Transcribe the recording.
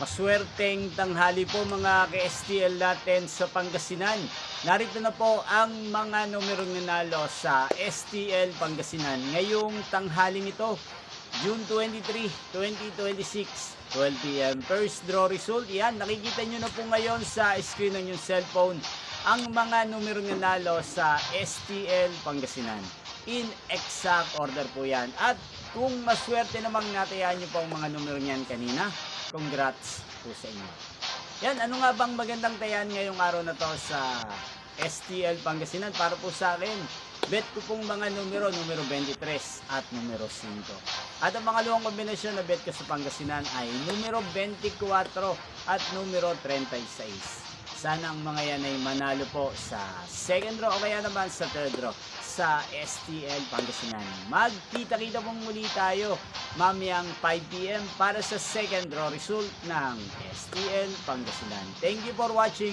Maswerteng tanghali po mga ka-STL natin sa Pangasinan. Narito na po ang mga numerong nanalo sa STL Pangasinan ngayong tanghaling ito, June 23, 2026, 12 p.m. First draw result, yan, nakikita nyo na po ngayon sa screen ng yung cellphone ang mga numerong nanalo sa STL Pangasinan. In exact order po yan. At kung maswerte namang natayaan nyo po ang mga numero niyan kanina, congrats po sa inyo. Yan, ano nga bang magandang tayan ngayong araw na to sa STL Pangasinan? Para po sa akin, bet ko pong mga numero 23 at numero 5. At ang pangalawang kombinasyon na bet ko sa Pangasinan ay numero 24 at numero 36. Sana ang mga yan ay manalo po sa second draw o kaya naman sa third draw sa STL Pangasinan. Magkita-kita pong muli tayo mamayang 5 p.m. para sa second draw result ng STL Pangasinan. Thank you for watching.